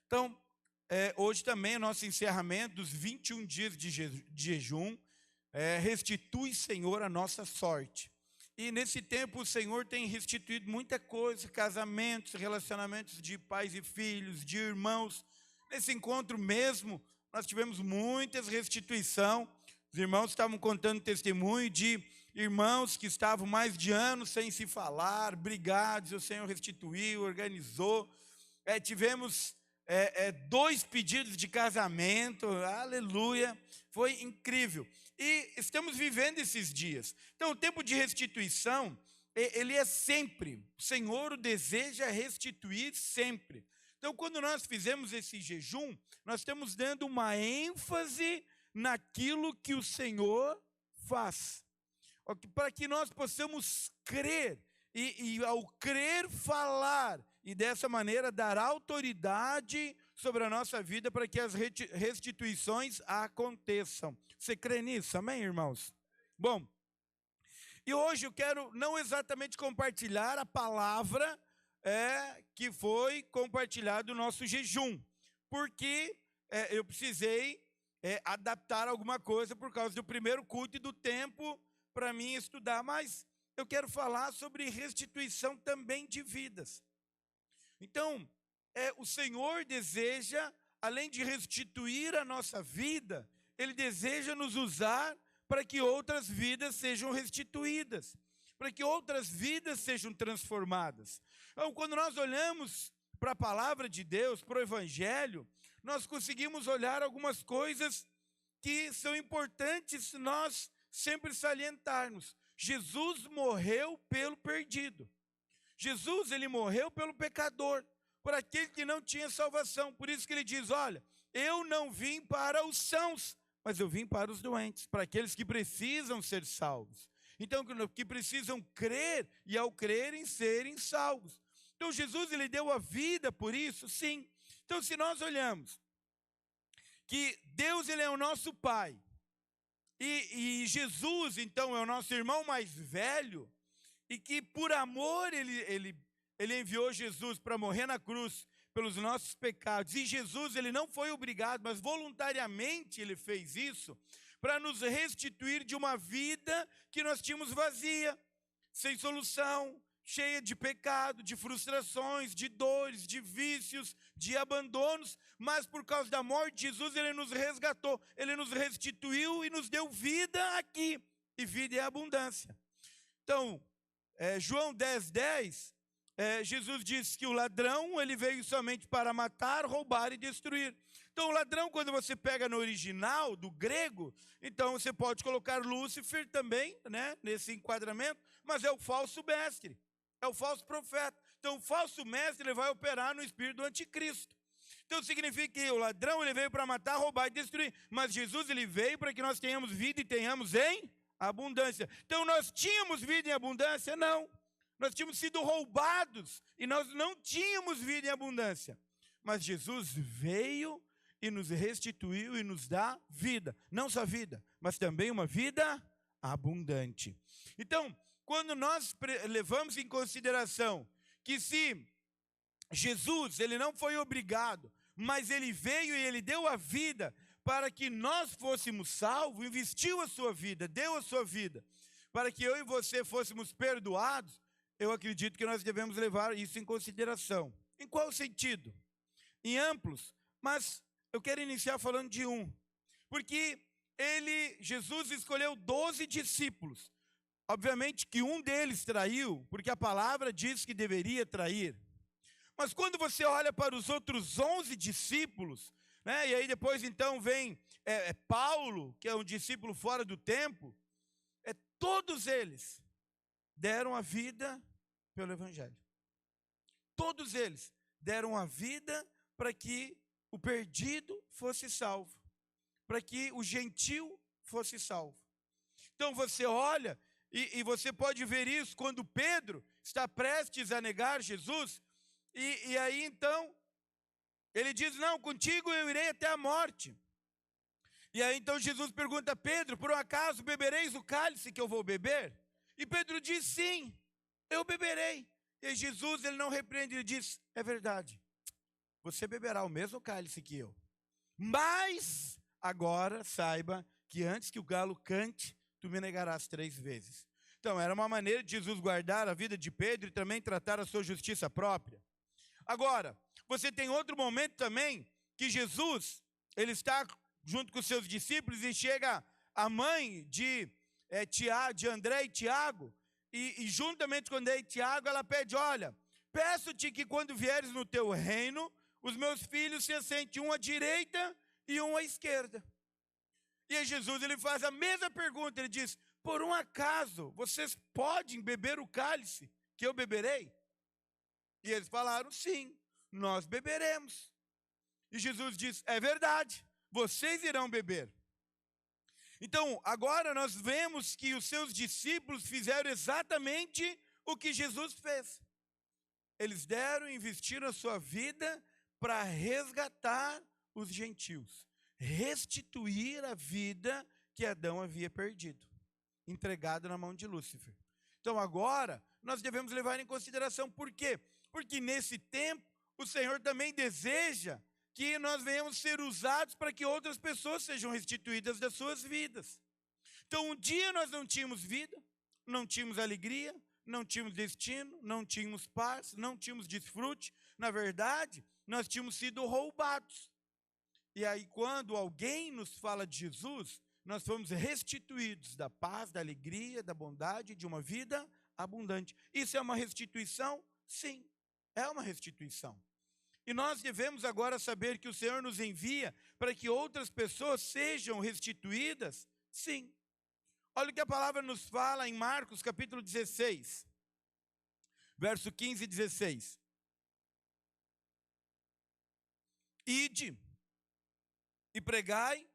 Então, hoje também o nosso encerramento dos 21 dias de jejum, restitui, Senhor, a nossa sorte. E nesse tempo o Senhor tem restituído muita coisa, casamentos, relacionamentos de pais e filhos, de irmãos. Nesse encontro mesmo, nós tivemos muitas restituição. Os irmãos estavam contando testemunho de irmãos que estavam mais de anos sem se falar, brigados, o Senhor restituiu, organizou. Tivemos 2 pedidos de casamento, aleluia, foi incrível. E estamos vivendo esses dias. Então, o tempo de restituição, ele é sempre. O Senhor o deseja restituir sempre. Então, quando nós fizemos esse jejum, nós estamos dando uma ênfase naquilo que o Senhor faz. Para que nós possamos crer, e ao crer, falar, e dessa maneira dar autoridade sobre a nossa vida para que as restituições aconteçam. Você crê nisso? Amém, irmãos? Bom, e hoje eu quero não exatamente compartilhar a palavra que foi compartilhado no nosso jejum, porque eu precisei adaptar alguma coisa por causa do primeiro culto e do tempo para mim estudar, mas eu quero falar sobre restituição também de vidas. Então, o Senhor deseja, além de restituir a nossa vida, Ele deseja nos usar para que outras vidas sejam restituídas, para que outras vidas sejam transformadas. Então, quando nós olhamos para a palavra de Deus, para o Evangelho, nós conseguimos olhar algumas coisas que são importantes nós sempre salientarmos. Jesus morreu pelo perdido. Jesus, ele morreu pelo pecador, por aquele que não tinha salvação. Por isso que ele diz, olha, eu não vim para os sãos, mas eu vim para os doentes, para aqueles que precisam ser salvos. Então, que precisam crer e ao crerem serem salvos. Então, Jesus, ele deu a vida por isso, sim. Então, se nós olhamos que Deus, ele é o nosso Pai, e Jesus, então, é o nosso irmão mais velho, e que por amor ele enviou Jesus para morrer na cruz pelos nossos pecados. E Jesus, ele não foi obrigado, mas voluntariamente ele fez isso para nos restituir de uma vida que nós tínhamos vazia, sem solução, cheia de pecado, de frustrações, de dores, de vícios, de abandonos. Mas por causa da morte de Jesus, ele nos resgatou, ele nos restituiu e nos deu vida aqui, e vida em abundância. Então, João 10:10, Jesus disse que o ladrão, ele veio somente para matar, roubar e destruir. Então, o ladrão, quando você pega no original, do grego, então você pode colocar Lúcifer também, né, nesse enquadramento, mas é o falso mestre, é o falso profeta. Então, o falso mestre, ele vai operar no espírito do anticristo. Então, significa que o ladrão, ele veio para matar, roubar e destruir, mas Jesus, ele veio para que nós tenhamos vida e tenhamos em abundância. Então, nós tínhamos vida em abundância? Não. Nós tínhamos sido roubados e nós não tínhamos vida em abundância. Mas Jesus veio e nos restituiu e nos dá vida. Não só vida, mas também uma vida abundante. Então, quando nós levamos em consideração que se Jesus, ele não foi obrigado, mas ele veio e ele deu a vida para que nós fôssemos salvos, investiu a sua vida, deu a sua vida, para que eu e você fôssemos perdoados, eu acredito que nós devemos levar isso em consideração. Em qual sentido? Em amplos, mas eu quero iniciar falando de um. Porque Jesus escolheu 12 discípulos. Obviamente que um deles traiu, porque a palavra diz que deveria trair. Mas quando você olha para os outros 11 discípulos, né, e aí depois então vem Paulo, que é um discípulo fora do tempo, todos eles deram a vida pelo Evangelho. Todos eles deram a vida para que o perdido fosse salvo, para que o gentil fosse salvo. Então você olha, e você pode ver isso quando Pedro está prestes a negar Jesus, e aí então, ele diz, não, contigo eu irei até a morte. E aí então Jesus pergunta a Pedro, por um acaso bebereis o cálice que eu vou beber? E Pedro diz, sim, eu beberei. E Jesus, ele não repreende, ele diz, é verdade, você beberá o mesmo cálice que eu. Mas agora saiba que antes que o galo cante, tu me negarás 3 vezes. Então, era uma maneira de Jesus guardar a vida de Pedro e também tratar a sua justiça própria. Agora, você tem outro momento também que Jesus, ele está junto com os seus discípulos e chega a mãe de André e Tiago, e juntamente com André e Tiago, ela pede, olha, peço-te que quando vieres no teu reino, os meus filhos se assentem um à direita e um à esquerda. E aí Jesus, ele faz a mesma pergunta, ele diz, por um acaso, vocês podem beber o cálice que eu beberei? E eles falaram, sim, nós beberemos. E Jesus diz, é verdade, vocês irão beber. Então, agora nós vemos que os seus discípulos fizeram exatamente o que Jesus fez. Eles deram e investiram a sua vida para resgatar os gentios, restituir a vida que Adão havia perdido, entregado na mão de Lúcifer. Então agora, nós devemos levar em consideração, por quê? Porque nesse tempo, o Senhor também deseja que nós venhamos ser usados para que outras pessoas sejam restituídas das suas vidas. Então um dia nós não tínhamos vida, não tínhamos alegria, não tínhamos destino, não tínhamos paz, não tínhamos desfrute. Na verdade, nós tínhamos sido roubados. E aí quando alguém nos fala de Jesus, nós fomos restituídos da paz, da alegria, da bondade, de uma vida abundante. Isso é uma restituição? Sim, é uma restituição. E nós devemos agora saber que o Senhor nos envia para que outras pessoas sejam restituídas? Sim. Olha o que a palavra nos fala em Marcos capítulo 16, verso 15 e 16. Ide e pregai,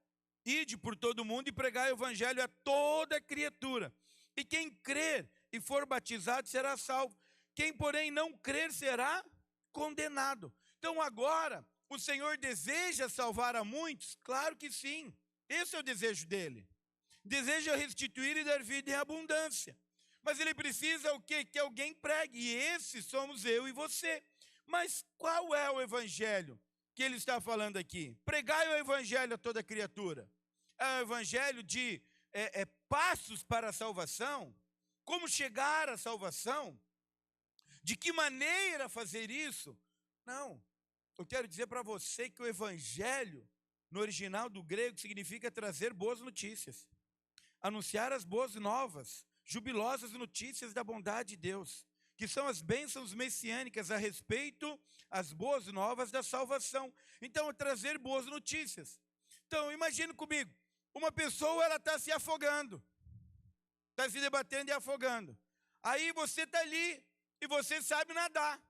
ide por todo o mundo e pregai o evangelho a toda criatura. E quem crer e for batizado será salvo. Quem, porém, não crer será condenado. Então agora, o Senhor deseja salvar a muitos? Claro que sim. Esse é o desejo dele. Deseja restituir e dar vida em abundância. Mas ele precisa o quê? Que alguém pregue. E esse somos eu e você. Mas qual é o evangelho que ele está falando aqui? Pregai o evangelho a toda criatura. É o evangelho de passos para a salvação. Como chegar à salvação? De que maneira fazer isso? Não. Eu quero dizer para você que o evangelho, no original do grego, significa trazer boas notícias. Anunciar as boas novas, jubilosas notícias da bondade de Deus, que são as bênçãos messiânicas a respeito às boas novas da salvação. Então, trazer boas notícias. Então, imagine comigo, uma pessoa ela está se afogando, está se debatendo e afogando. Aí você está ali e você sabe nadar,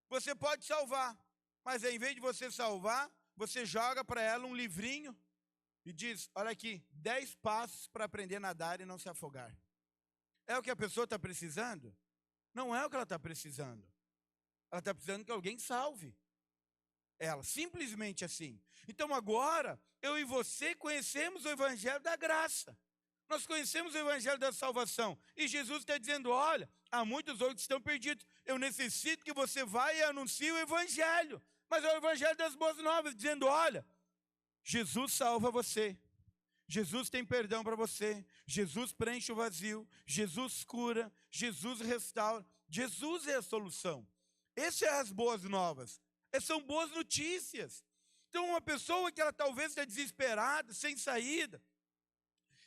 você pode salvar. Mas ao invés de você salvar, você joga para ela um livrinho e diz, olha aqui, 10 passos para aprender a nadar e não se afogar. É o que a pessoa está precisando? Não é o que ela está precisando. Ela está precisando que alguém salve ela, simplesmente assim. Então agora, eu e você conhecemos o evangelho da graça. Nós conhecemos o evangelho da salvação. E Jesus está dizendo, olha, há muitos outros que estão perdidos. Eu necessito que você vá e anuncie o evangelho. Mas é o evangelho das boas novas, dizendo, olha, Jesus salva você. Jesus tem perdão para você. Jesus preenche o vazio. Jesus cura. Jesus restaura. Jesus é a solução. Essas são as boas novas. Essas são boas notícias. Então uma pessoa que ela talvez está desesperada, sem saída,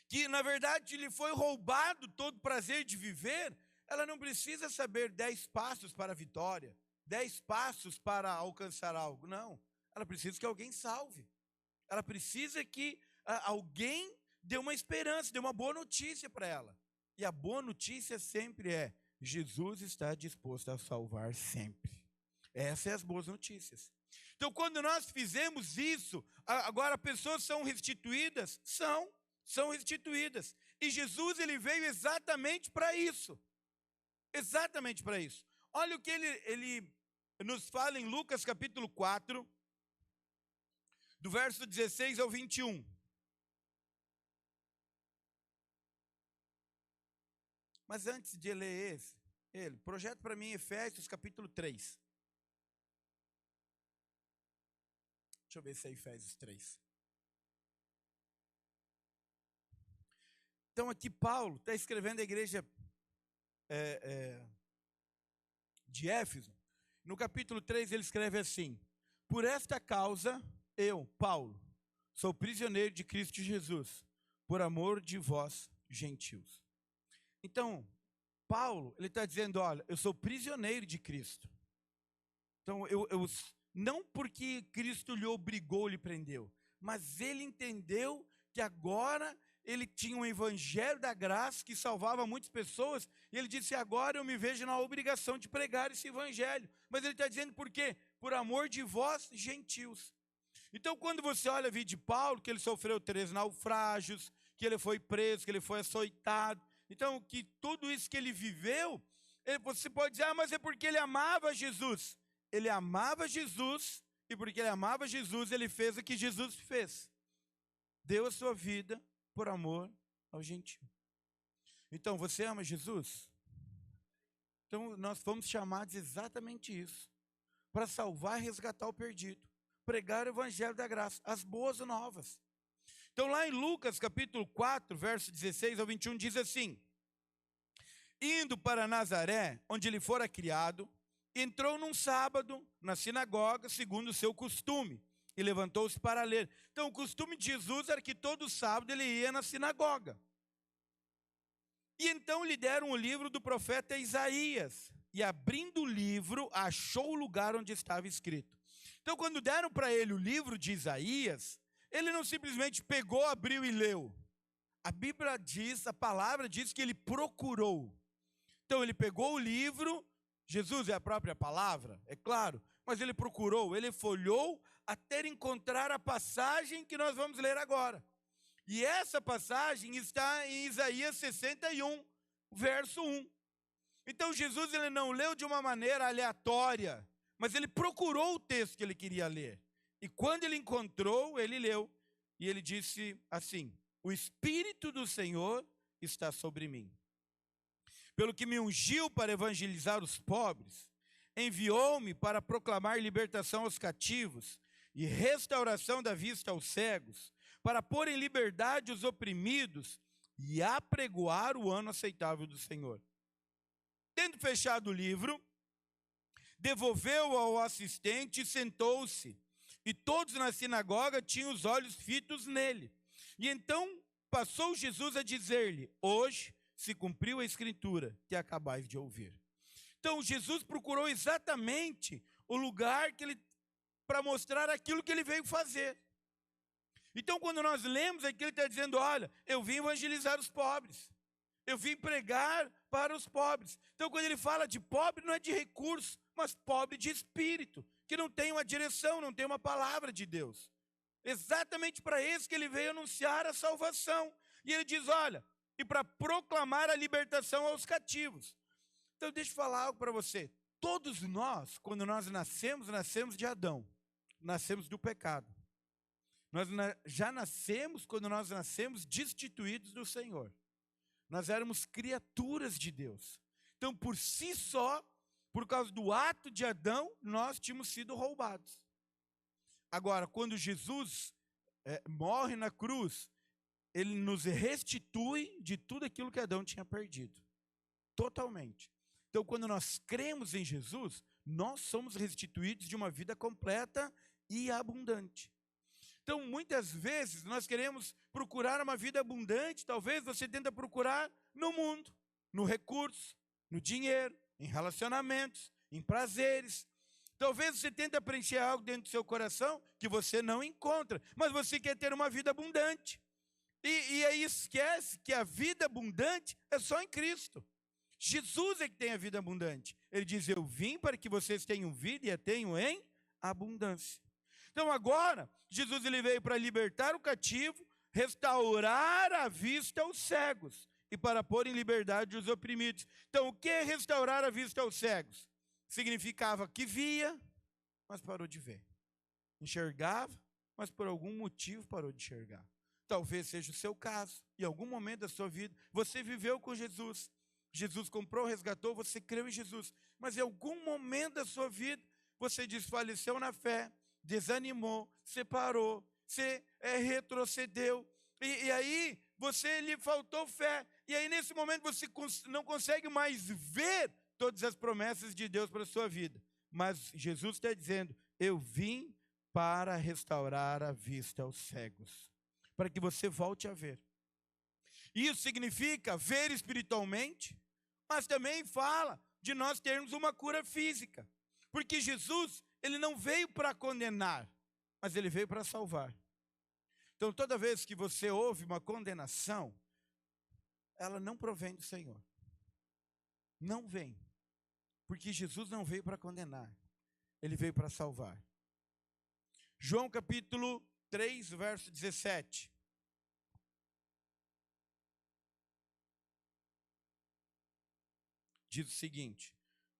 que na verdade lhe foi roubado todo o prazer de viver, ela não precisa saber 10 passos para a vitória, 10 passos para alcançar algo. Não, ela precisa que alguém salve. Ela precisa que alguém dê uma esperança, dê uma boa notícia para ela. E a boa notícia sempre é, Jesus está disposto a salvar sempre. Essas são as boas notícias. Então, quando nós fizemos isso, agora pessoas são restituídas? São restituídas. E Jesus, ele veio exatamente para isso. Exatamente para isso. Olha o que ele nos fala em Lucas capítulo 4, do verso 16 ao 21. Mas antes de ler ele projeta para mim Efésios capítulo 3. Deixa eu ver se é Efésios 3. Então aqui Paulo está escrevendo a igreja de Éfeso. No capítulo 3 ele escreve assim: por esta causa, eu, Paulo, sou prisioneiro de Cristo Jesus, por amor de vós, gentios. Então, Paulo, ele está dizendo, olha, eu sou prisioneiro de Cristo. Então, não porque Cristo lhe obrigou, lhe prendeu, mas ele entendeu que agora ele tinha um evangelho da graça que salvava muitas pessoas, e ele disse, agora eu me vejo na obrigação de pregar esse evangelho. Mas ele está dizendo por quê? Por amor de vós, gentios. Então, quando você olha a vida de Paulo, que ele sofreu 3 naufrágios, que ele foi preso, que ele foi açoitado, então, que tudo isso que ele viveu, você pode dizer, mas é porque ele amava Jesus. Ele amava Jesus, e porque ele amava Jesus, ele fez o que Jesus fez. Deu a sua vida por amor ao gentio. Então, você ama Jesus? Então, nós fomos chamados exatamente isso, para salvar e resgatar o perdido, pregar o evangelho da graça, as boas novas. Então, lá em Lucas, capítulo 4, verso 16 ao 21, diz assim: indo para Nazaré, onde ele fora criado, entrou num sábado na sinagoga, segundo o seu costume, e levantou-se para ler. Então, o costume de Jesus era que todo sábado ele ia na sinagoga. E então lhe deram o livro do profeta Isaías, e abrindo o livro, achou o lugar onde estava escrito. Então, quando deram para ele o livro de Isaías, ele não simplesmente pegou, abriu e leu. A Bíblia diz, a palavra diz que ele procurou. Então, ele pegou o livro, Jesus é a própria palavra, é claro, mas ele procurou, ele folheou até encontrar a passagem que nós vamos ler agora. E essa passagem está em Isaías 61, verso 1. Então, Jesus ele não leu de uma maneira aleatória, mas ele procurou o texto que ele queria ler. E quando ele encontrou, ele leu. E ele disse assim: o Espírito do Senhor está sobre mim, pelo que me ungiu para evangelizar os pobres, enviou-me para proclamar libertação aos cativos e restauração da vista aos cegos, para pôr em liberdade os oprimidos e apregoar o ano aceitável do Senhor. Tendo fechado o livro, devolveu-o ao assistente e sentou-se. E todos na sinagoga tinham os olhos fitos nele. E então passou Jesus a dizer-lhe: hoje se cumpriu a escritura que acabais de ouvir. Então Jesus procurou exatamente o lugar que ele, para mostrar aquilo que ele veio fazer. Então, quando nós lemos aqui, ele está dizendo: olha, eu vim evangelizar os pobres, eu vim pregar para os pobres. Então, quando ele fala de pobre, não é de recurso, mas pobre de espírito, que não tem uma direção, não tem uma palavra de Deus. Exatamente para esse que ele veio anunciar a salvação. E ele diz: olha, e para proclamar a libertação aos cativos. Então, deixa eu falar algo para você. Todos nós, quando nós nascemos de Adão, nascemos do pecado. Nós já nascemos, quando nós nascemos, destituídos do Senhor. Nós éramos criaturas de Deus. Então, por si só, por causa do ato de Adão, nós tínhamos sido roubados. Agora, quando Jesus morre na cruz, ele nos restitui de tudo aquilo que Adão tinha perdido. Totalmente. Então, quando nós cremos em Jesus, nós somos restituídos de uma vida completa e abundante. Então, muitas vezes, nós queremos procurar uma vida abundante, talvez você tenta procurar no mundo, no recurso, no dinheiro, em relacionamentos, em prazeres. Talvez você tenta preencher algo dentro do seu coração que você não encontra, mas você quer ter uma vida abundante. E aí esquece que a vida abundante é só em Cristo. Jesus é que tem a vida abundante. Ele diz: eu vim para que vocês tenham vida e a tenham em abundância. Então agora, Jesus ele veio para libertar o cativo, restaurar a vista aos cegos e para pôr em liberdade os oprimidos. Então, o que é restaurar a vista aos cegos? Significava que via, mas parou de ver. Enxergava, mas por algum motivo parou de enxergar. Talvez seja o seu caso. Em algum momento da sua vida, você viveu com Jesus. Jesus comprou, resgatou, você creu em Jesus. Mas em algum momento da sua vida, você desfaleceu na fé, desanimou, você parou, você retrocedeu, e aí lhe faltou fé, e aí nesse momento você não consegue mais ver todas as promessas de Deus para a sua vida. Mas Jesus está dizendo, eu vim para restaurar a vista aos cegos, para que você volte a ver. Isso significa ver espiritualmente, mas também fala de nós termos uma cura física. Porque Jesus, ele não veio para condenar, mas ele veio para salvar. Então, toda vez que você ouve uma condenação, ela não provém do Senhor. Não vem. Porque Jesus não veio para condenar, ele veio para salvar. João capítulo 3, verso 17. Diz o seguinte: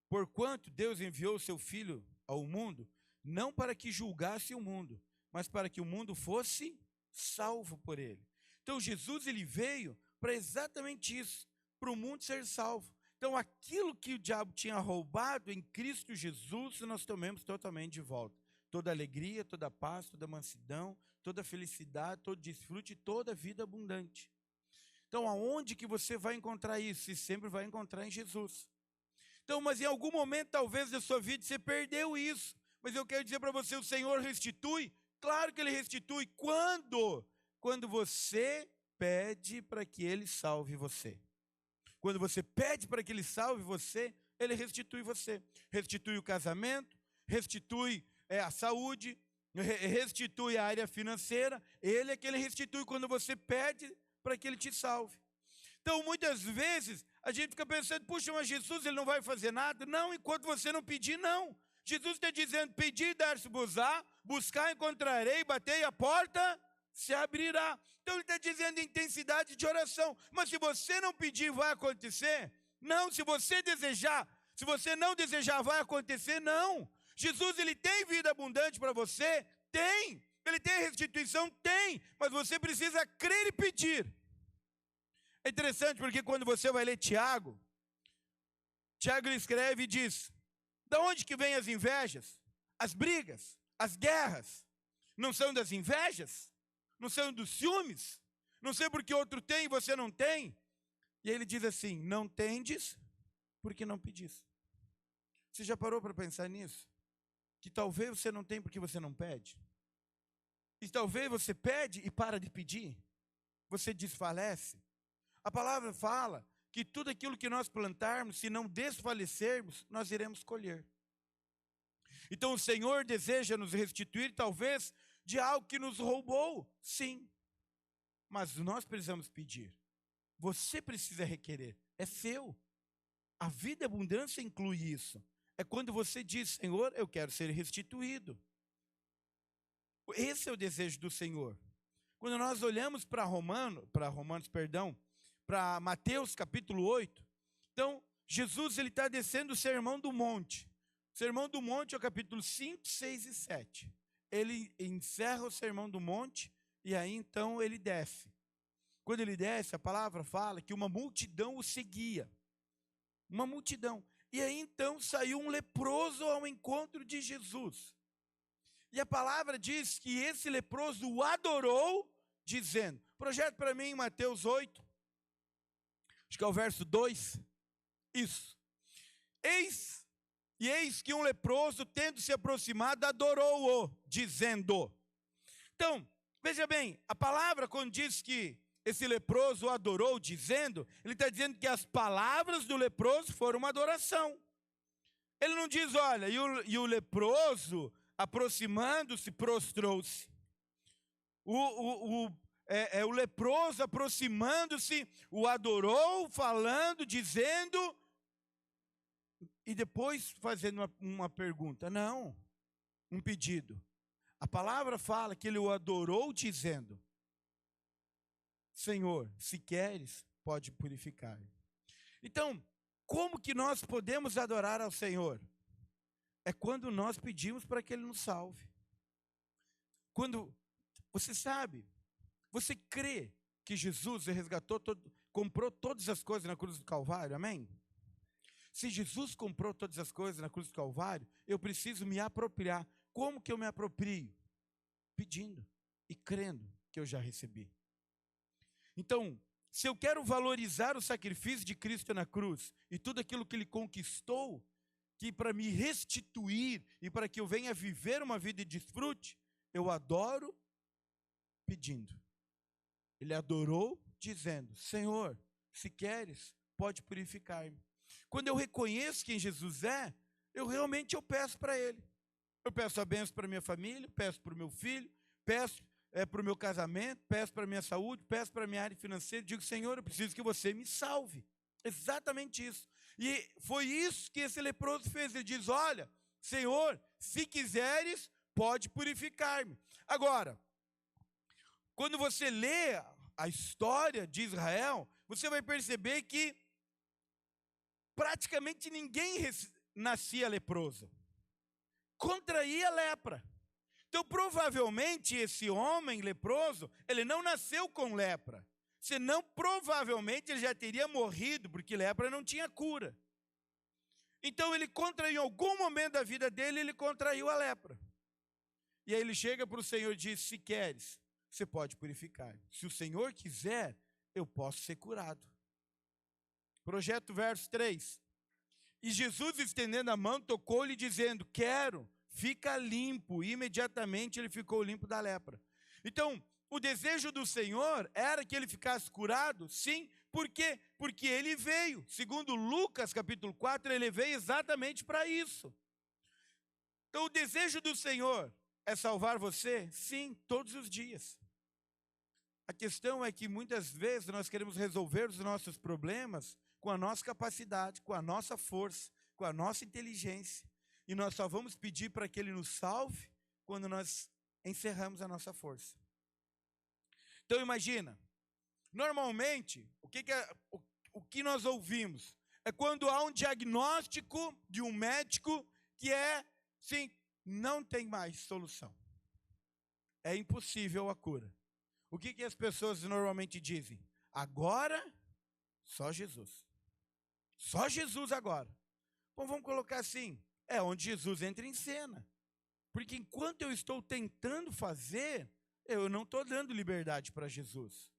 porquanto Deus enviou o seu Filho ao mundo, não para que julgasse o mundo, mas para que o mundo fosse salvo por ele. Então Jesus, ele veio para exatamente isso, para o mundo ser salvo. Então aquilo que o diabo tinha roubado em Cristo Jesus, nós tomamos totalmente de volta. Toda alegria, toda paz, toda mansidão, toda felicidade, todo desfrute, toda vida abundante. Então aonde que você vai encontrar isso? Você sempre vai encontrar em Jesus. Então, mas em algum momento talvez da sua vida você perdeu isso. Mas eu quero dizer para você, o Senhor restitui. Claro que Ele restitui. Quando? Quando você pede para que Ele salve você. Quando você pede para que Ele salve você, Ele restitui você. Restitui o casamento, restitui a saúde, restitui a área financeira. Ele é que Ele restitui quando você pede para que Ele te salve. Então, muitas vezes, a gente fica pensando, puxa, mas Jesus, Ele não vai fazer nada? Não, enquanto você não pedir, não. Jesus está dizendo, pedir, dar-se-vos-á, buscar, encontrarei, batei, a porta se abrirá. Então, Ele está dizendo intensidade de oração. Mas se você não pedir, vai acontecer? Não, se você desejar. Se você não desejar, vai acontecer? Não. Jesus, Ele tem vida abundante para você? Tem. Ele tem restituição? Tem. Mas você precisa crer e pedir. É interessante porque quando você vai ler Tiago, ele escreve e diz, da onde que vêm as invejas, as brigas, as guerras? Não são das invejas? Não são dos ciúmes? Não sei porque outro tem e você não tem? E aí ele diz assim, não tendes porque não pedis. Você já parou para pensar nisso? Que talvez você não tem porque você não pede? E talvez você pede e para de pedir? Você desfalece? A palavra fala que tudo aquilo que nós plantarmos, se não desfalecermos, nós iremos colher. Então o Senhor deseja nos restituir, talvez, de algo que nos roubou, sim. Mas nós precisamos pedir. Você precisa requerer, é seu. A vida e abundância inclui isso. É quando você diz, Senhor, eu quero ser restituído. Esse é o desejo do Senhor. Quando nós olhamos para Mateus capítulo 8, então Jesus está descendo o Sermão do Monte. O Sermão do Monte é o capítulo 5, 6 e 7. Ele encerra o Sermão do Monte e aí então ele desce. Quando ele desce, a palavra fala que uma multidão o seguia. Uma multidão. E aí então saiu um leproso ao encontro de Jesus. E a palavra diz que esse leproso o adorou, dizendo, projeta para mim Mateus 8, acho que é o verso 2, isso. Eis que um leproso, tendo se aproximado, adorou-o, dizendo. Então, veja bem, a palavra quando diz que esse leproso o adorou, dizendo, ele está dizendo que as palavras do leproso foram uma adoração. Ele não diz, olha, e o leproso, aproximando-se, prostrou-se. O leproso, aproximando-se, o adorou, falando, dizendo, e depois fazendo uma pergunta. Não, um pedido. A palavra fala que ele o adorou, dizendo, Senhor, se queres, pode purificar. Então, como que nós podemos adorar ao Senhor? É quando nós pedimos para que Ele nos salve. Quando, você sabe, você crê que Jesus resgatou, comprou todas as coisas na cruz do Calvário, amém? Se Jesus comprou todas as coisas na cruz do Calvário, eu preciso me apropriar. como que eu me aproprio? Pedindo e crendo que eu já recebi. Então, se eu quero valorizar o sacrifício de Cristo na cruz e tudo aquilo que Ele conquistou, que para me restituir e para que eu venha viver uma vida de desfrute, eu adoro pedindo. Ele adorou dizendo: Senhor, se queres, pode purificar-me. Quando eu reconheço quem Jesus é, eu realmente peço para Ele. Eu peço a bênção para minha família, peço para o meu filho, peço para o meu casamento, peço para a minha saúde, peço para a minha área financeira. Digo: Senhor, eu preciso que você me salve. Exatamente isso. E foi isso que esse leproso fez. Ele diz: olha, Senhor, se quiseres, pode purificar-me. Agora, quando você lê a história de Israel, você vai perceber que praticamente ninguém nascia leproso. Contraía lepra. Então, provavelmente, esse homem leproso, ele não nasceu com lepra. Senão, provavelmente, ele já teria morrido, porque lepra não tinha cura. Então, ele contraiu, em algum momento da vida dele, ele contraiu a lepra. E aí ele chega para o Senhor e diz: se queres, você pode purificar. Se o Senhor quiser, eu posso ser curado. Projeto verso 3. E Jesus, estendendo a mão, tocou-lhe, dizendo: quero, fica limpo. E imediatamente ele ficou limpo da lepra. Então, o desejo do Senhor era que ele ficasse curado? Sim. Por quê? Porque ele veio. Segundo Lucas, capítulo 4, ele veio exatamente para isso. Então, o desejo do Senhor é salvar você? Sim, todos os dias. A questão é que muitas vezes nós queremos resolver os nossos problemas com a nossa capacidade, com a nossa força, com a nossa inteligência. E nós só vamos pedir para que Ele nos salve quando nós encerramos a nossa força. Então imagina, normalmente, o que nós ouvimos é quando há um diagnóstico de um médico que é, sim, não tem mais solução. É impossível a cura. O que as pessoas normalmente dizem? Agora, só Jesus. Só Jesus agora. Bom, vamos colocar assim, é onde Jesus entra em cena. Porque enquanto eu estou tentando fazer, eu não estou dando liberdade para Jesus.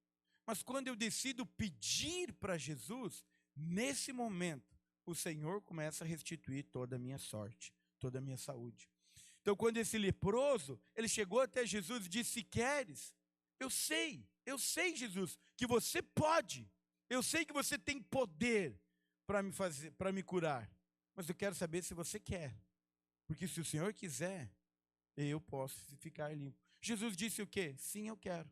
Mas quando eu decido pedir para Jesus, nesse momento, o Senhor começa a restituir toda a minha sorte, toda a minha saúde. Então, quando esse leproso, ele chegou até Jesus e disse: se queres, eu sei, Jesus, que você pode. Eu sei que você tem poder para me curar. Mas eu quero saber se você quer. Porque se o Senhor quiser, eu posso ficar limpo. Jesus disse o quê? Sim, eu quero.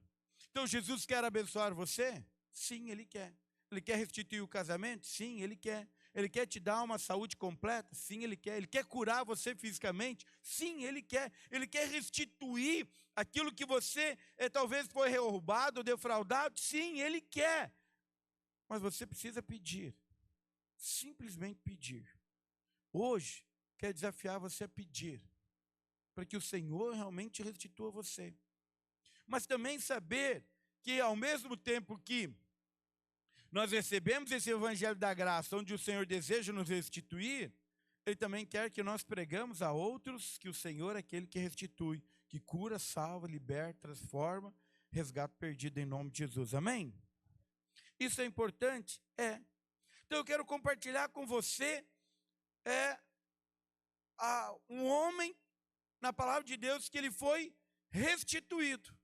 Então, Jesus quer abençoar você? Sim, Ele quer. Ele quer restituir o casamento? Sim, Ele quer. Ele quer te dar uma saúde completa? Sim, Ele quer. Ele quer curar você fisicamente? Sim, Ele quer. Ele quer restituir aquilo que você talvez foi roubado ou defraudado? Sim, Ele quer. Mas você precisa pedir. Simplesmente pedir. Hoje, quero desafiar você a pedir, para que o Senhor realmente restitua você. Mas também saber que, ao mesmo tempo que nós recebemos esse evangelho da graça, onde o Senhor deseja nos restituir, Ele também quer que nós pregamos a outros que o Senhor é aquele que restitui, que cura, salva, liberta, transforma, resgata o perdido em nome de Jesus. Amém? Isso é importante? É. Então eu quero compartilhar com você um homem, na palavra de Deus, que ele foi restituído.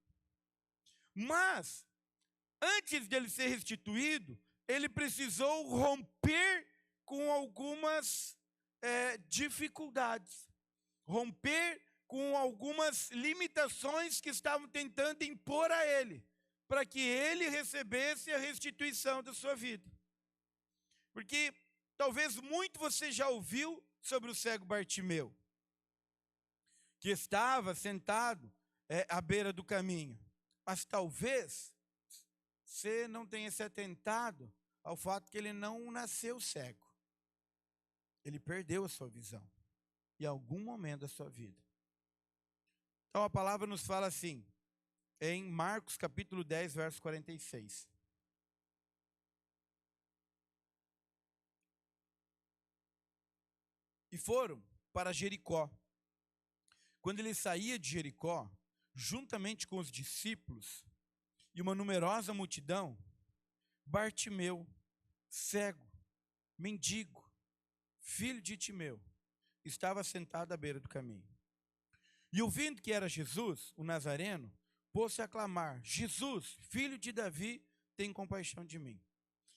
Mas, antes dele ser restituído, ele precisou romper com algumas dificuldades. Romper com algumas limitações que estavam tentando impor a ele, para que ele recebesse a restituição da sua vida. Porque talvez muito você já ouviu sobre o cego Bartimeu, que estava sentado à beira do caminho. Mas talvez você não tenha se atentado ao fato que ele não nasceu cego. Ele perdeu a sua visão em algum momento da sua vida. Então a palavra nos fala assim, em Marcos capítulo 10, verso 46. E foram para Jericó. quando ele saía de Jericó, juntamente com os discípulos e uma numerosa multidão, Bartimeu, cego, mendigo, filho de Timeu, estava sentado à beira do caminho. E ouvindo que era Jesus, o Nazareno, pôs-se a clamar: Jesus, filho de Davi, tem compaixão de mim.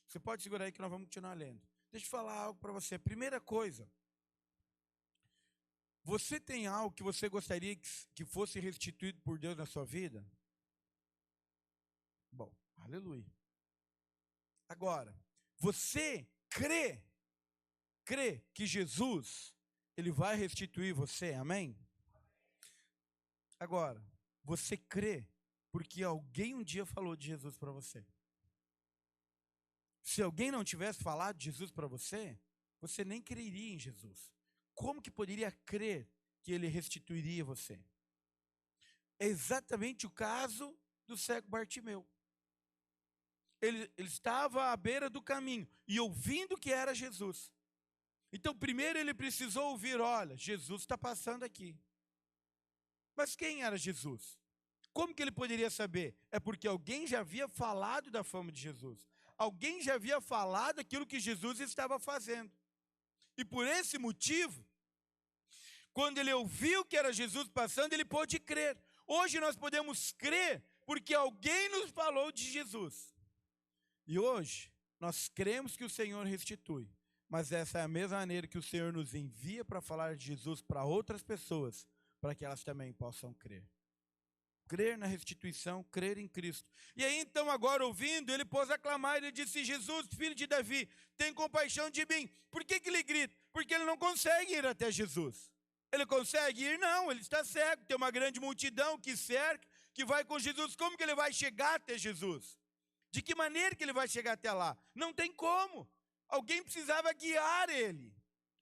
Você pode segurar aí que nós vamos continuar lendo. Deixa eu falar algo para você. Primeira coisa, você tem algo que você gostaria que fosse restituído por Deus na sua vida? Bom, aleluia. Agora, você crê que Jesus, ele vai restituir você, amém? Agora, você crê porque alguém um dia falou de Jesus para você. Se alguém não tivesse falado de Jesus para você, você nem creria em Jesus. Como que poderia crer que ele restituiria você? É exatamente o caso do cego Bartimeu. Ele estava à beira do caminho e ouvindo que era Jesus. Então, primeiro ele precisou ouvir: olha, Jesus está passando aqui. Mas quem era Jesus? Como que ele poderia saber? É porque alguém já havia falado da fama de Jesus. Alguém já havia falado aquilo que Jesus estava fazendo. E por esse motivo, quando ele ouviu que era Jesus passando, ele pôde crer. Hoje nós podemos crer porque alguém nos falou de Jesus. E hoje nós cremos que o Senhor restitui. Mas essa é a mesma maneira que o Senhor nos envia para falar de Jesus para outras pessoas, para que elas também possam crer. Crer na restituição, crer em Cristo. E aí então agora ouvindo, ele pôs a clamar, ele disse: Jesus, filho de Davi, tem compaixão de mim. Por que ele grita? Porque ele não consegue ir até Jesus. Ele consegue ir? Não, ele está cego. Tem uma grande multidão que cerca, que vai com Jesus. Como que ele vai chegar até Jesus? De que maneira que ele vai chegar até lá? Não tem como. Alguém precisava guiar ele,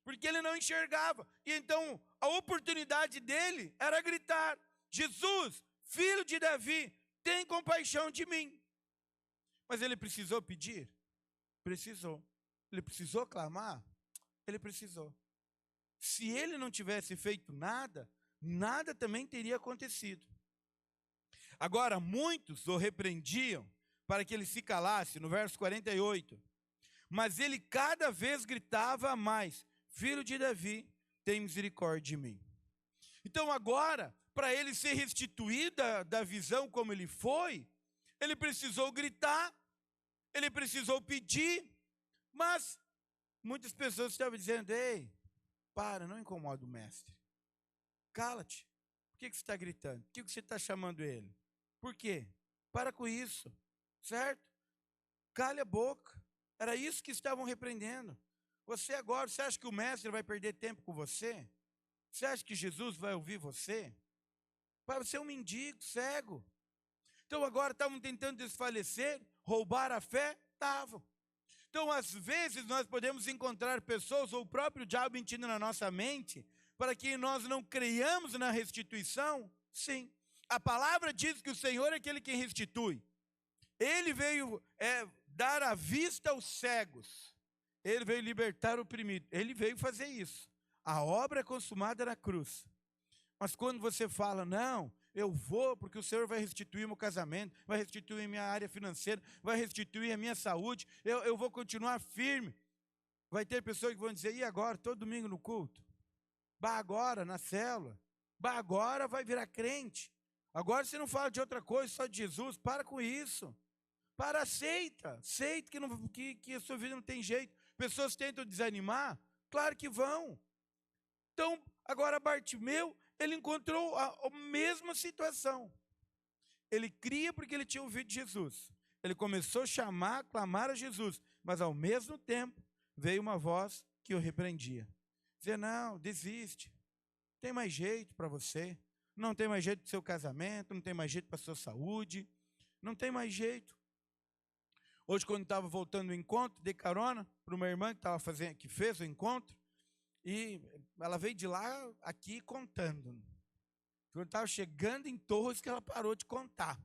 porque ele não enxergava. E então a oportunidade dele era gritar: Jesus, filho de Davi, tem compaixão de mim. Mas ele precisou pedir? Precisou. Ele precisou clamar? Ele precisou. Se ele não tivesse feito nada, nada também teria acontecido. Agora, muitos o repreendiam para que ele se calasse, no verso 48. Mas ele cada vez gritava mais: filho de Davi, tem misericórdia de mim. Então agora, para ele ser restituído da visão como ele foi, ele precisou gritar, ele precisou pedir, mas muitas pessoas estavam dizendo: ei, para, não incomoda o mestre. Cala-te. Por que você está gritando? Por que você está chamando ele? Por quê? Para com isso, certo? Cale a boca. Era isso que estavam repreendendo. Você agora, você acha que o mestre vai perder tempo com você? Você acha que Jesus vai ouvir você? Para você é um mendigo, cego. Então agora estavam tentando desfalecer, roubar a fé? Estavam. Então às vezes nós podemos encontrar pessoas, ou o próprio diabo mentindo na nossa mente, para que nós não creiamos na restituição. Sim. A palavra diz que o Senhor é aquele que restitui. Ele veio dar a vista aos cegos. Ele veio libertar o oprimido. Ele veio fazer isso. A obra é consumada na cruz. Mas quando você fala: não, eu vou porque o Senhor vai restituir meu casamento, vai restituir minha área financeira, vai restituir a minha saúde, eu vou continuar firme. Vai ter pessoas que vão dizer: e agora? Todo domingo no culto? Bah, agora na célula? Bah, agora vai virar crente? Agora você não fala de outra coisa, só de Jesus? Para com isso. Para, aceita que a sua vida não tem jeito. Pessoas tentam desanimar? Claro que vão. Então, agora Bartimeu, ele encontrou a mesma situação. Ele cria porque ele tinha ouvido Jesus. Ele começou a clamar a Jesus, mas ao mesmo tempo veio uma voz que o repreendia. Dizia: não, desiste. Não tem mais jeito para você. Não tem mais jeito para o seu casamento, não tem mais jeito para a sua saúde. Não tem mais jeito. Hoje, quando estava voltando do encontro, dei carona para uma irmã que fez o encontro, e ela veio de lá aqui contando. Quando estava chegando em Torres, que ela parou de contar.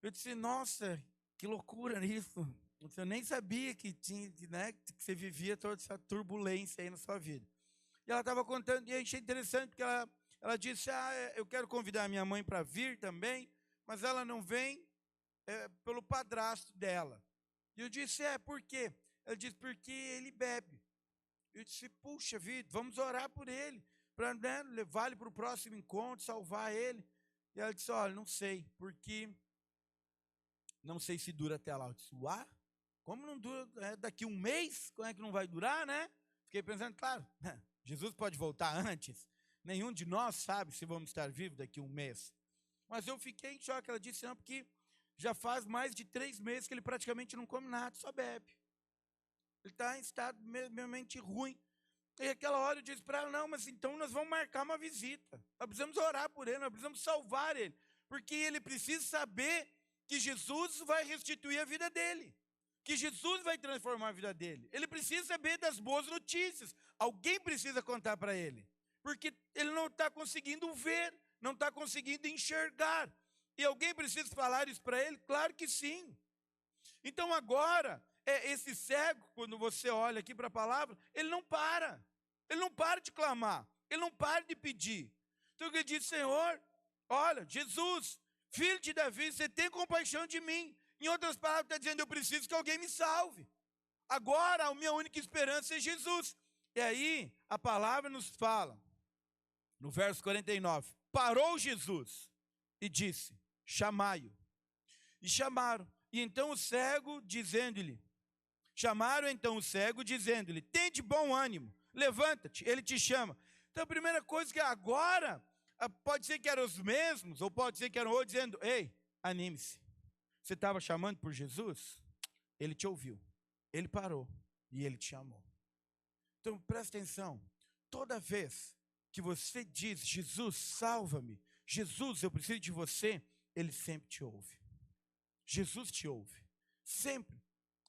Eu disse: nossa, que loucura isso. Eu nem sabia que você vivia toda essa turbulência aí na sua vida. E ela estava contando, e eu achei interessante, porque Ela disse, eu quero convidar a minha mãe para vir também, mas ela não vem pelo padrasto dela. E eu disse, por quê? Ela disse, porque ele bebe. Eu disse, puxa vida, vamos orar por ele, para levar ele para o próximo encontro, salvar ele. E ela disse, olha, não sei, porque não sei se dura até lá. Eu disse, como não dura daqui um mês? Como é que não vai durar, né? Fiquei pensando, claro, Jesus pode voltar antes. Nenhum de nós sabe se vamos estar vivos daqui um mês. Mas eu fiquei em choque. Ela disse, não, porque já faz mais de 3 meses que ele praticamente não come nada, só bebe. Ele está em estado realmente ruim. E aquela hora eu disse para ela, não, mas então nós vamos marcar uma visita. Nós precisamos orar por ele, nós precisamos salvar ele. Porque ele precisa saber que Jesus vai restituir a vida dele. Que Jesus vai transformar a vida dele. Ele precisa saber das boas notícias. Alguém precisa contar para ele. Porque ele não está conseguindo ver, não está conseguindo enxergar. E alguém precisa falar isso para ele? Claro que sim. Então agora, esse cego, quando você olha aqui para a palavra, ele não para. Ele não para de clamar. Ele não para de pedir. Então ele diz, Senhor, olha, Jesus, filho de Davi, você tem compaixão de mim. Em outras palavras, está dizendo, eu preciso que alguém me salve. Agora, a minha única esperança é Jesus. E aí, a palavra nos fala, no verso 49, parou Jesus e disse, chamai-o. E chamaram. E então o cego, dizendo-lhe, chamaram então o cego, dizendo-lhe, tem de bom ânimo, levanta-te, ele te chama. Então a primeira coisa que agora, pode ser que eram os mesmos, ou pode ser que eram outros, dizendo, ei, anime-se. Você estava chamando por Jesus? Ele te ouviu, ele parou e ele te chamou. Então presta atenção, toda vez que você diz, Jesus, salva-me, Jesus, eu preciso de você, ele sempre te ouve. Jesus te ouve, sempre.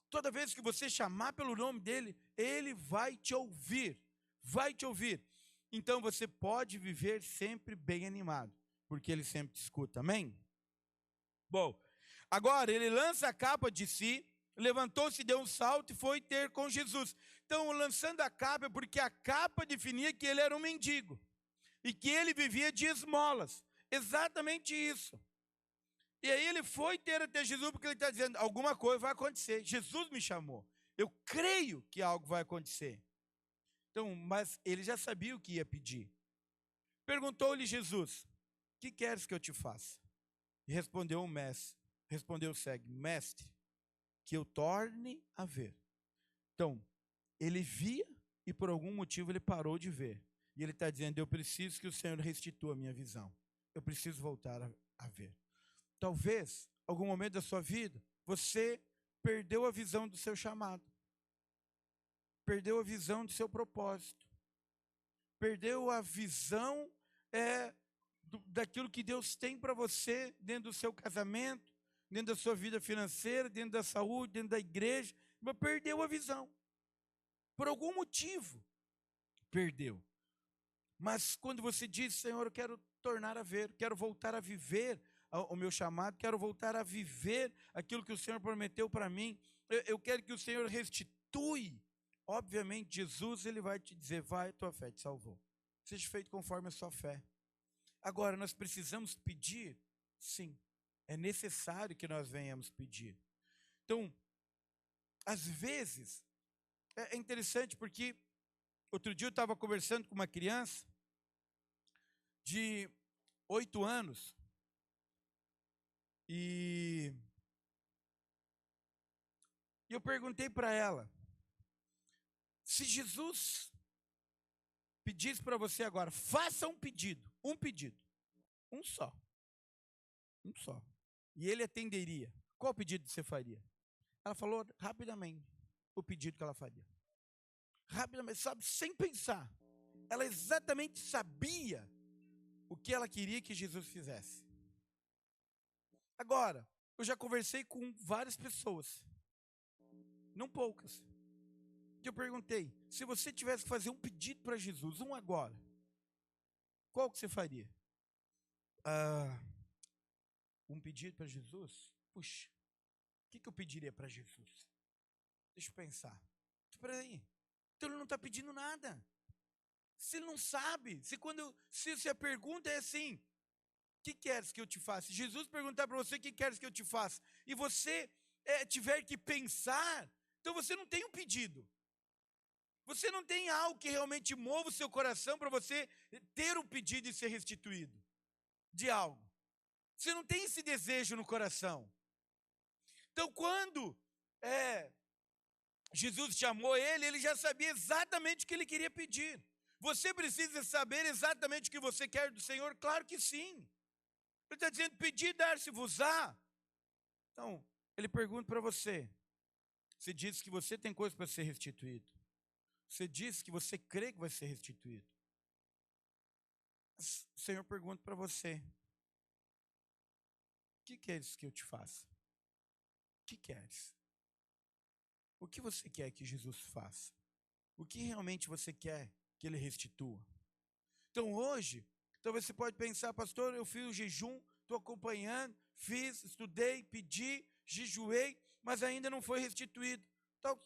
Toda vez que você chamar pelo nome dele, ele vai te ouvir, vai te ouvir. Então você pode viver sempre bem animado, porque ele sempre te escuta, amém? Bom, agora ele lança a capa de si, levantou-se, deu um salto e foi ter com Jesus. Então, lançando a capa, é porque a capa definia que ele era um mendigo, e que ele vivia de esmolas, exatamente isso. E aí ele foi ter até Jesus, porque ele está dizendo, alguma coisa vai acontecer. Jesus me chamou. Eu creio que algo vai acontecer. Então, mas ele já sabia o que ia pedir. Perguntou-lhe Jesus, que queres que eu te faça? E respondeu o cego, mestre, que eu torne a ver. Então, ele via e por algum motivo ele parou de ver. E ele está dizendo, eu preciso que o Senhor restitua a minha visão. Eu preciso voltar a ver. Talvez, algum momento da sua vida, você perdeu a visão do seu chamado. Perdeu a visão do seu propósito. Perdeu a visão daquilo que Deus tem para você dentro do seu casamento, dentro da sua vida financeira, dentro da saúde, dentro da igreja. Mas perdeu a visão. Por algum motivo, perdeu. Mas quando você diz, Senhor, eu quero tornar a ver, quero voltar a viver o meu chamado, quero voltar a viver aquilo que o Senhor prometeu para mim, eu quero que o Senhor restitui. Obviamente, Jesus, ele vai te dizer, vai, tua fé te salvou. Seja feito conforme a sua fé. Agora, nós precisamos pedir? Sim, é necessário que nós venhamos pedir. Então, às vezes, é interessante porque outro dia eu estava conversando com uma criança de 8 anos, e eu perguntei para ela, se Jesus pedisse para você agora, faça um pedido, um só, e ele atenderia, qual pedido você faria? Ela falou rapidamente o pedido que ela faria. Rapidamente, sabe, sem pensar. Ela exatamente sabia o que ela queria que Jesus fizesse. Agora, eu já conversei com várias pessoas, não poucas, que eu perguntei, se você tivesse que fazer um pedido para Jesus, um agora, qual que você faria? Um pedido para Jesus? Puxa, o que eu pediria para Jesus? Deixa eu pensar. Espera aí, então ele não está pedindo nada. Se ele não sabe, se a pergunta é assim, o que queres que eu te faça? Se Jesus perguntar para você, o que queres que eu te faça? E você tiver que pensar, então você não tem um pedido. Você não tem algo que realmente mova o seu coração para você ter um pedido e ser restituído de algo. Você não tem esse desejo no coração. Então, quando Jesus chamou ele já sabia exatamente o que ele queria pedir. Você precisa saber exatamente o que você quer do Senhor? Claro que sim. Ele está dizendo, pedir, dar-se-vos-á. Então, ele pergunta para você. Você diz que você tem coisa para ser restituído. Você diz que você crê que vai ser restituído. Mas o Senhor pergunta para você. O que queres que eu te faça? O que queres? O que você quer que Jesus faça? O que realmente você quer que ele restitua? Então hoje, talvez você pode pensar, pastor, eu fiz o jejum, estou acompanhando, fiz, estudei, pedi, jejuei, mas ainda não foi restituído. Então,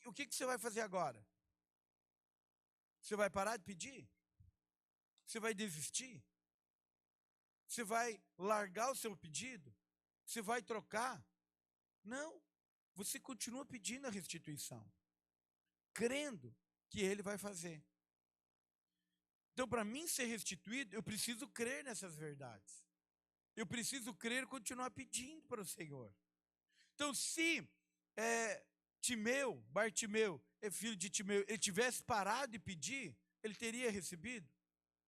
o que você vai fazer agora? Você vai parar de pedir? Você vai desistir? Você vai largar o seu pedido? Você vai trocar? Não. Você continua pedindo a restituição, crendo que ele vai fazer. Então, para mim ser restituído, eu preciso crer nessas verdades. Eu preciso crer e continuar pedindo para o Senhor. Então, se Bartimeu, é filho de Timeu, ele tivesse parado de pedir, ele teria recebido?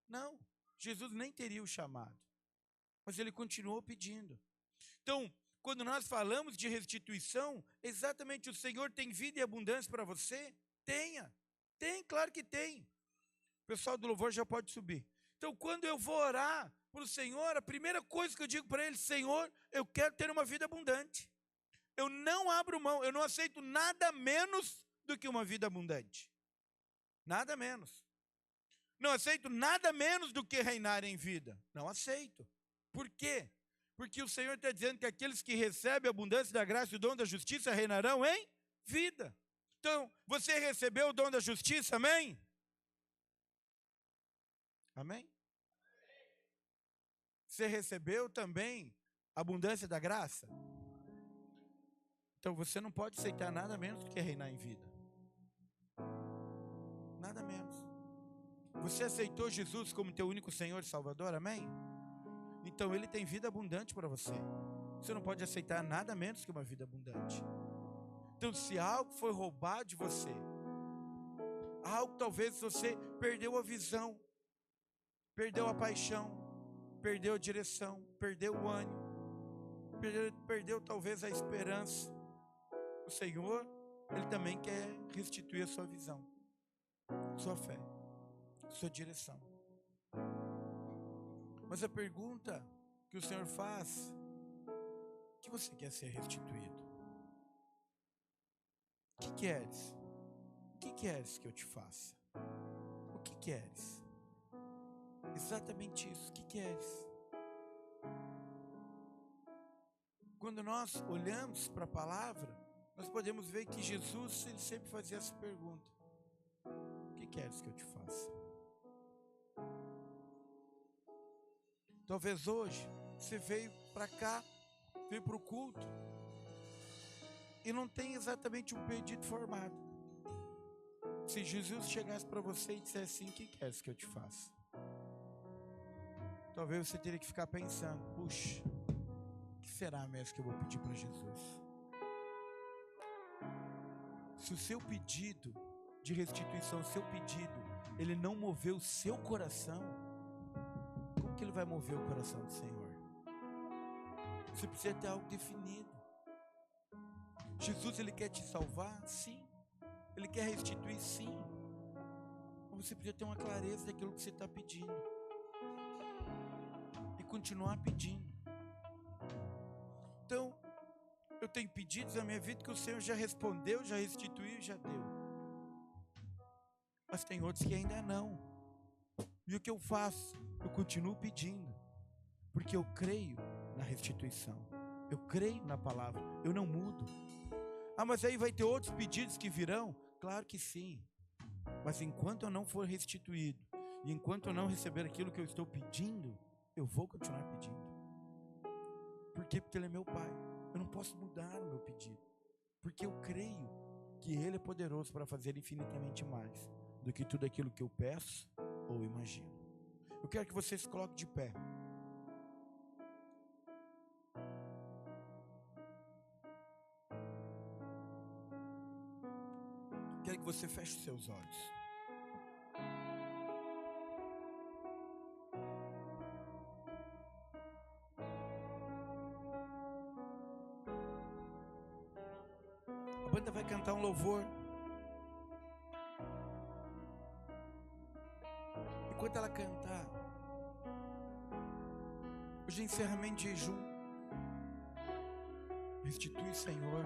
Não, Jesus nem teria o chamado. Mas ele continuou pedindo. Então, quando nós falamos de restituição, exatamente o Senhor tem vida e abundância para você? Tenha. Tem, claro que tem. O pessoal do louvor já pode subir. Então, quando eu vou orar para o Senhor, a primeira coisa que eu digo para ele, Senhor, eu quero ter uma vida abundante. Eu não abro mão, eu não aceito nada menos do que uma vida abundante. Nada menos. Não aceito nada menos do que reinar em vida. Não aceito. Por quê? Porque o Senhor está dizendo que aqueles que recebem a abundância da graça e o dom da justiça reinarão em vida. Então, você recebeu o dom da justiça, amém? Amém? Você recebeu também a abundância da graça? Então você não pode aceitar nada menos do que reinar em vida. Nada menos. Você aceitou Jesus como teu único Senhor e Salvador, amém? Então ele tem vida abundante para você. Você não pode aceitar nada menos que uma vida abundante. Então se algo foi roubado de você, algo talvez você perdeu a visão, perdeu a paixão, perdeu a direção, perdeu o ânimo, perdeu talvez a esperança. O Senhor, ele também quer restituir a sua visão, sua fé, sua direção. Mas a pergunta que o Senhor faz, o que você quer ser restituído? O que queres? O que queres que eu te faça? O que queres? Exatamente isso, o que queres? Quando nós olhamos para a palavra, nós podemos ver que Jesus, ele sempre fazia essa pergunta: o que queres que eu te faça? Talvez hoje você veio para cá, veio para o culto e não tem exatamente um pedido formado. Se Jesus chegasse para você e dissesse assim: o que queres que eu te faça? Talvez você teria que ficar pensando: puxa, o que será mesmo que eu vou pedir para Jesus? Se o seu pedido de restituição, o seu pedido, ele não moveu o seu coração, como que ele vai mover o coração do Senhor? Você precisa ter algo definido. Jesus, ele quer te salvar? Sim. Ele quer restituir? Sim. Mas você precisa ter uma clareza daquilo que você está pedindo e continuar pedindo. Então, eu tenho pedidos na minha vida que o Senhor já respondeu, já restituiu, já deu. Mas tem outros que ainda não. E o que eu faço? Eu continuo pedindo, porque eu creio na restituição. Eu creio na palavra, eu não mudo. Ah, mas aí vai ter outros pedidos que virão? Claro que sim. Mas enquanto eu não for restituído, E enquanto eu não receber aquilo que eu estou pedindo, eu vou continuar pedindo. Por quê? Porque Ele é meu Pai. Eu não posso mudar o meu pedido. Porque eu creio que Ele é poderoso para fazer infinitamente mais do que tudo aquilo que eu peço ou imagino. Eu quero que você se coloque de pé. Quero que você feche os seus olhos. A banda vai cantar um louvor. Enquanto ela cantar, hoje é encerramento de jejum. Restitui, Senhor,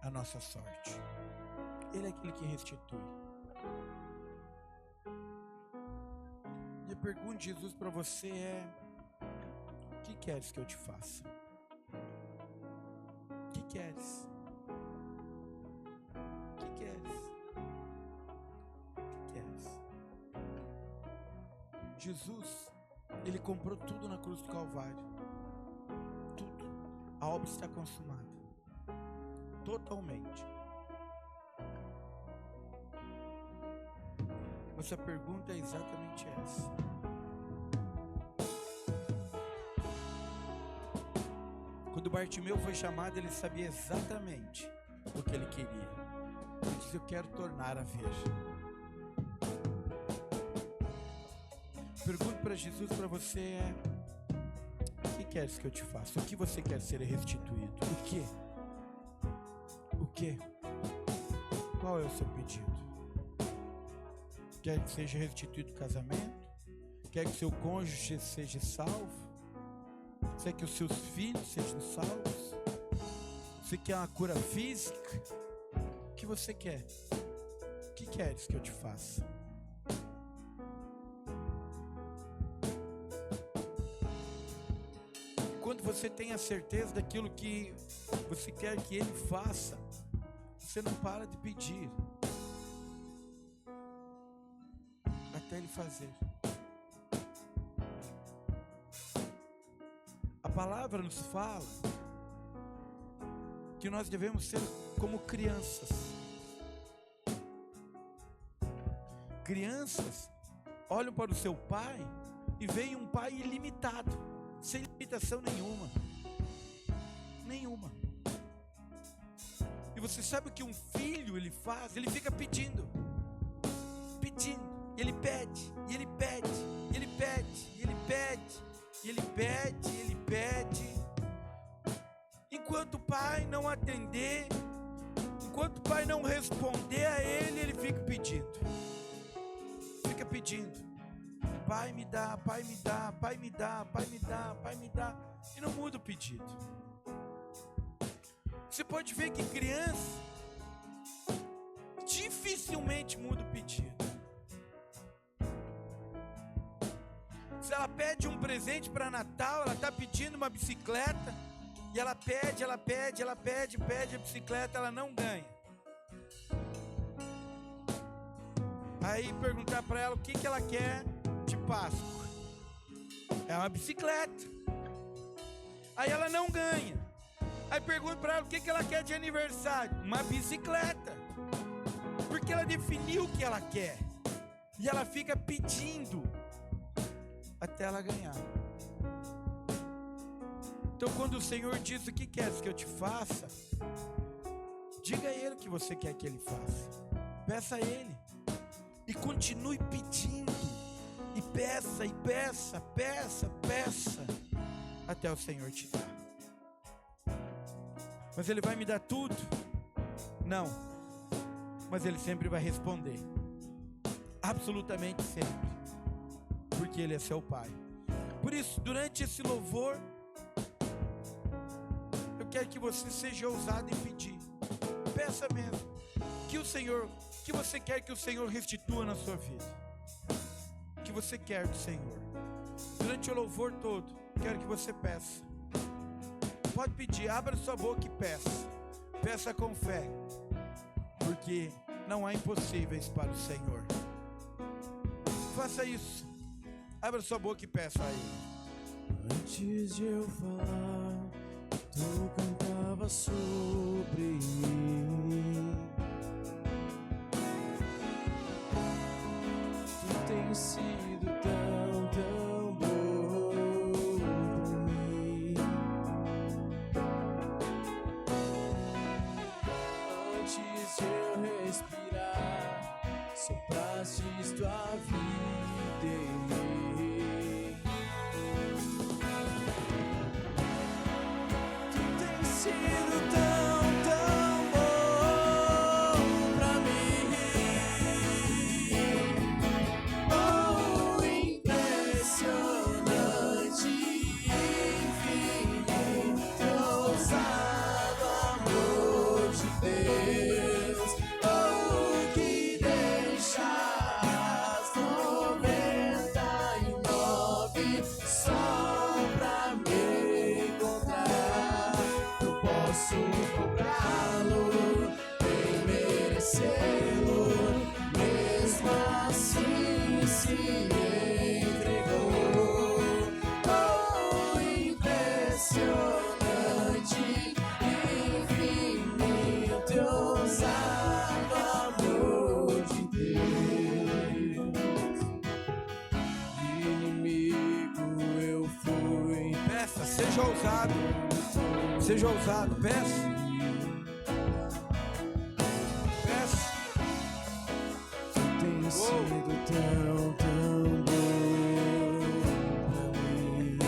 a nossa sorte. Ele é aquele que restitui. E a pergunta de Jesus para você é: o que queres que eu te faça? O que queres? O que queres? O que queres? Jesus, Ele comprou tudo na cruz do Calvário. Tudo. A obra está consumada. Totalmente. Mas a pergunta é exatamente essa. Quando Bartimeu foi chamado, ele sabia exatamente o que ele queria. Ele disse: eu quero tornar a ver. Pergunto para Jesus, para você é: o que queres que eu te faça? O que você quer ser restituído? O que? O que? Qual é o seu pedido? Quer que seja restituído o casamento? Quer que seu cônjuge seja salvo? Você quer que os seus filhos sejam salvos? Você quer uma cura física? O que você quer? O que queres que eu te faça? Quando você tem a certeza daquilo que você quer que Ele faça, você não para de pedir até Ele fazer. A palavra nos fala que nós devemos ser como crianças. Crianças olham para o seu pai e veem um pai ilimitado, sem limitação nenhuma. Nenhuma. E você sabe o que um filho ele faz? Ele fica pedindo. Pedindo. E ele pede, e ele pede, e ele pede, e ele pede, e ele pede, e ele pede. Enquanto o pai não atender, enquanto o pai não responder a ele, ele fica pedindo. Fica pedindo. Pai me dá, pai me dá, pai me dá, pai me dá, pai me dá. E não muda o pedido. Você pode ver que criança dificilmente muda o pedido. Se ela pede um presente para Natal, ela está pedindo uma bicicleta, e ela pede a bicicleta, ela não ganha. Aí perguntar para ela o que ela quer de Páscoa. É uma bicicleta. Aí ela não ganha. Aí pergunta para ela o que ela quer de aniversário. Uma bicicleta. Porque ela definiu o que ela quer. E ela fica pedindo até ela ganhar. Então quando o Senhor diz: o que queres que eu te faça? Diga a Ele o que você quer que Ele faça. Peça a Ele. E continue pedindo. E peça, e peça, peça, peça, até o Senhor te dar. Mas Ele vai me dar tudo? Não. Mas Ele sempre vai responder. Absolutamente sempre. Porque Ele é seu Pai. Por isso, durante esse louvor, eu quero que você seja ousado em pedir. Peça mesmo. Que o Senhor, que você quer que o Senhor restitua na sua vida. O que você quer do Senhor. Durante o louvor todo, quero que você peça. Pode pedir, abra sua boca e peça. Peça com fé. Porque não há impossíveis para o Senhor. faça isso. Abra sua boca e peça a Ele. Antes de eu falar, tu cantava sobre mim. Tu tens sido tão, tão bom pra mim. Antes de eu respirar, soprastes tua vida em mim. Tu tens sido tão, tão bom pra mim. Oh, impressionante, infinito, ousado amor de Deus. Oh, que deixas 99 só pra me encontrar. Não posso comprá-lo, nem merecê-lo, mesmo assim se entregou. Oh, impressionante, infinito, ousado amor de Deus. Inimigo eu fui, Peça, seja ousado. Seja ousado, peça. Peça. tu tens sido tão, tão bom pra mim.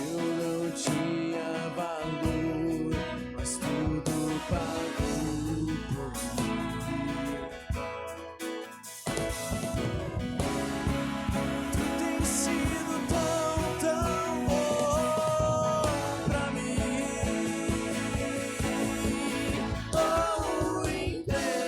Eu não tinha valor, mas tudo pagou por mim. Tu tens sido tão, tão bom pra mim. Oh, impressionante,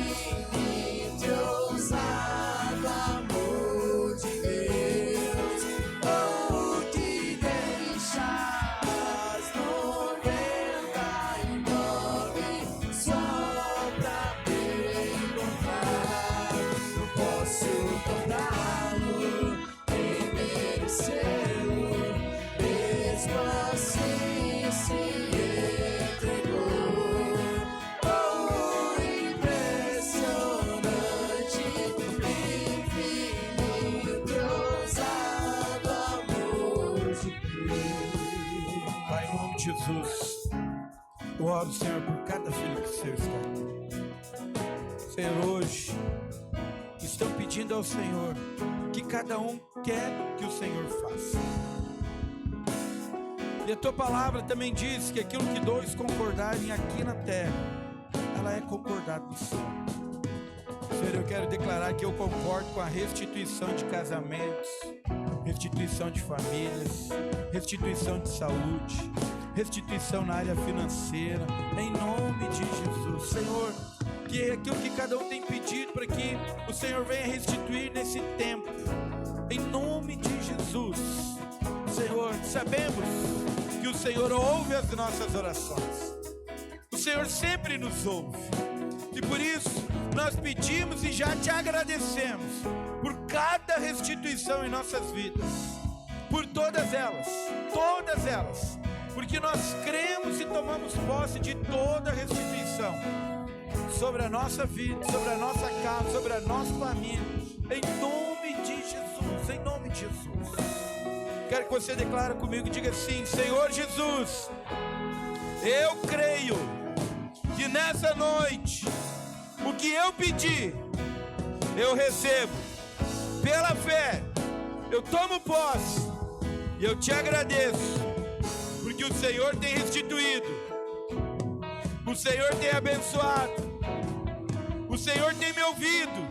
infinito, ousado amor de Deus. Oh, que deixas 99 só pra me encontrar. Não posso comprá-lo, nem merecê-lo, mesmo assim se entregou. Oh, impressionante, infinito, ousado amor de Deus. Pai, em nome de Jesus, eu oro, Senhor, por cada filho que o Senhor está aqui. Senhor, hoje estão pedindo ao Senhor que cada um quer que o Senhor faça. E a tua palavra também diz que aquilo que dois concordarem aqui na terra, ela é concordada no céu. Senhor, eu quero declarar que eu concordo com a restituição de casamentos, restituição de famílias, restituição de saúde, restituição na área financeira, em nome de Jesus. Senhor, que é aquilo que cada um tem pedido para que o Senhor venha restituir nesse tempo, em nome de Jesus. Senhor, sabemos que o Senhor ouve as nossas orações, o Senhor sempre nos ouve, e por isso nós pedimos e já te agradecemos por cada restituição em nossas vidas, por todas elas, porque nós cremos e tomamos posse de toda restituição sobre a nossa vida, sobre a nossa casa, sobre a nossa família, em nome de Jesus, em nome de Jesus. Quero que você declare comigo e diga assim: Senhor Jesus, eu creio que nessa noite o que eu pedi, eu recebo. Pela fé, eu tomo posse e eu te agradeço, porque o Senhor tem restituído, o Senhor tem abençoado, o Senhor tem me ouvido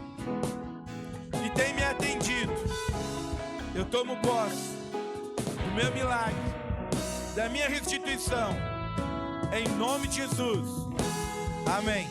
e tem me atendido. Eu tomo posse do meu milagre, da minha restituição, em nome de Jesus. Amém.